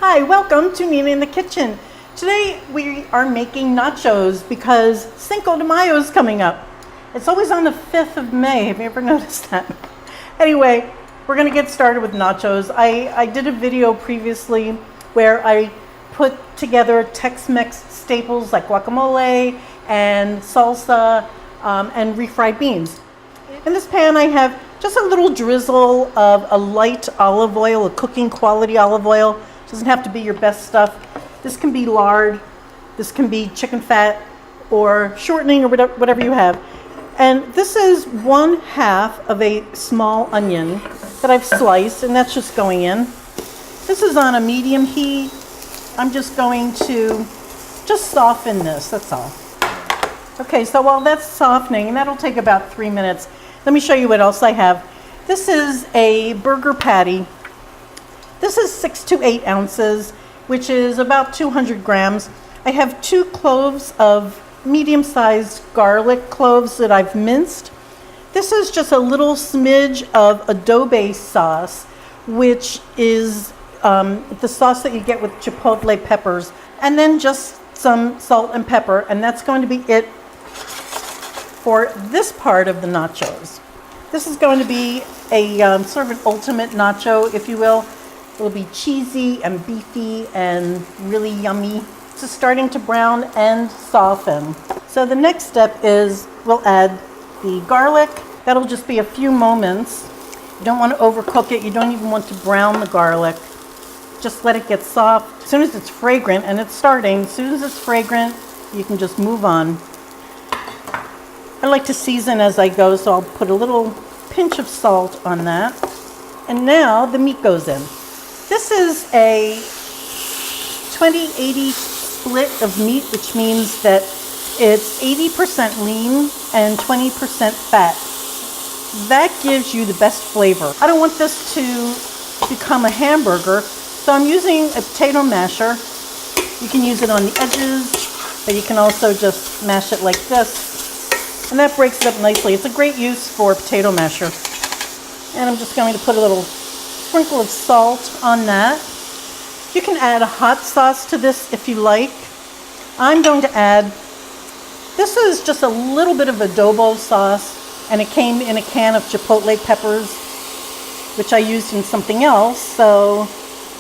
Hi, welcome to Nina in the Kitchen. Today we are making nachos because Cinco de Mayo is coming up. It's always on the 5th of May. Have you ever noticed that? Anyway, we're going to get started with nachos. I did a video previously where I put together Tex-Mex staples like guacamole and salsa and refried beans. In this pan I have just a little drizzle of a light olive oil, a cooking quality olive oil. It doesn't have to be your best stuff. This can be lard, this can be chicken fat or shortening or whatever you have. And this is 1/2 of a small onion that I've sliced, and that's just going in. This is on a medium heat. I'm just going to soften this, that's all. Okay, so while that's softening, and that'll take about 3 minutes, let me show you what else I have. This is a burger patty. This is 6 to 8 ounces, which is about 200 grams. I have 2 cloves of medium-sized garlic cloves that I've minced. This is just a little smidge of adobe sauce, which is the sauce that you get with chipotle peppers, and then just some salt and pepper, and that's going to be it for this part of the nachos. This is going to be a sort of an ultimate nacho, if you will. It'll be cheesy and beefy and really yummy. It's starting to brown and soften. So the next step is we'll add the garlic. That'll just be a few moments. You don't want to overcook it. You don't even want to brown the garlic. Just let it get soft. As soon as it's fragrant, and it's starting, as soon as it's fragrant, you can just move on. I like to season as I go, so I'll put a little pinch of salt on that. And now the meat goes in. This is a 20-80 split of meat, which means that it's 80% lean and 20% fat. That gives you the best flavor. I don't want this to become a hamburger, so I'm using a potato masher. You can use it on the edges, but you can also just mash it like this, and that breaks it up nicely. It's a great use for a potato masher. And I'm just going to put a little sprinkle of salt on that. You can add a hot sauce to this if you like. I'm going to add, this is just a little bit of adobo sauce, and it came in a can of chipotle peppers, which I used in something else, so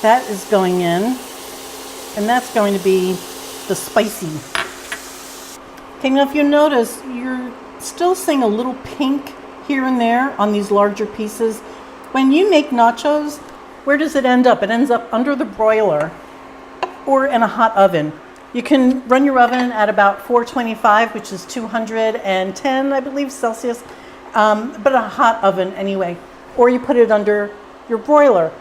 that is going in, and that's going to be the spicy. Okay, now if you notice, you're still seeing a little pink here and there on these larger pieces. When you make nachos, where does it end up? It ends up under the broiler or in a hot oven. You can run your oven at about 425, which is 210, I believe, Celsius, but a hot oven anyway. Or you put it under your broiler.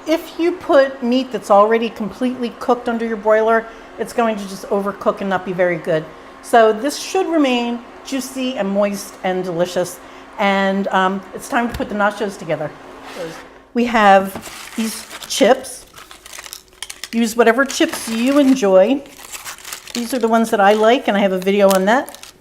If you put meat that's already completely cooked under your broiler, it's going to just overcook and not be very good. So this should remain juicy and moist and delicious. And it's time to put the nachos together. We have these chips. Use whatever chips you enjoy. These are the ones that I like, and I have a video on that.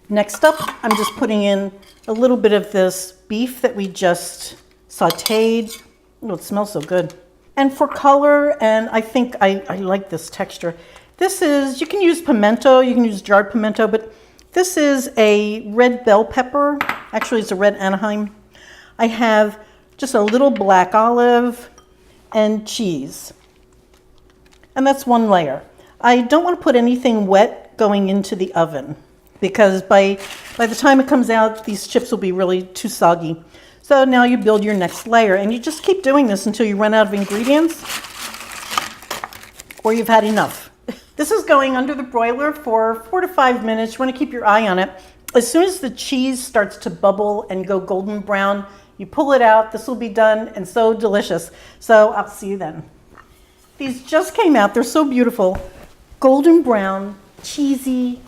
Next up, I'm just putting in a little bit of this beef that we just sauteed. Oh, it smells so good. And for color, and I think I like this texture. This is, you can use pimento, you can use jarred pimento, but this is a red bell pepper. Actually, it's a red Anaheim. I have just a little black olive and cheese. And that's one layer. I don't want to put anything wet going into the oven because by the time it comes out, these chips will be really too soggy. So now you build your next layer, and you just keep doing this until you run out of ingredients or you've had enough. This is going under the broiler for 4 to 5 minutes. You want to keep your eye on it. As soon as the cheese starts to bubble and go golden brown, you pull it out. This will be done and so delicious. So I'll see you then. These just came out. They're so beautiful. Golden brown, cheesy,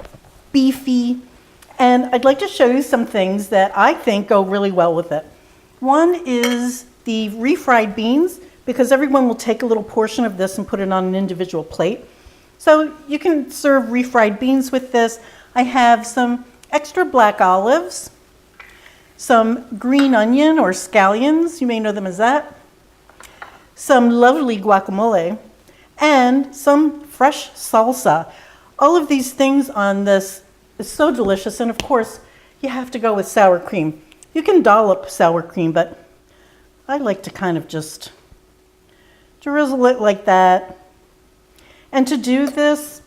beefy. And I'd like to show you some things that I think go really well with it. One is the refried beans, because everyone will take a little portion of this and put it on an individual plate. So you can serve refried beans with this. I have some extra black olives, some green onion or scallions, you may know them as that, some lovely guacamole, and some fresh salsa. All of these things on this is so delicious, and of course, you have to go with sour cream. You can dollop sour cream, but I like to kind of just drizzle it like that. And to do this,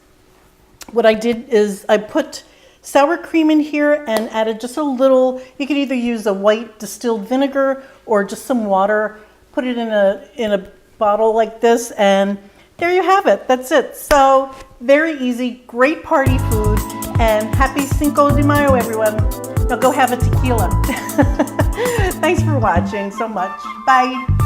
what I did is I put sour cream in here and added just a little. You could either use a white distilled vinegar or just some water. Put it in a bottle like this, and there you have it. That's it. So very easy, great party food, and happy Cinco de Mayo, everyone. Now go have a tequila. Thanks for watching so much. Bye.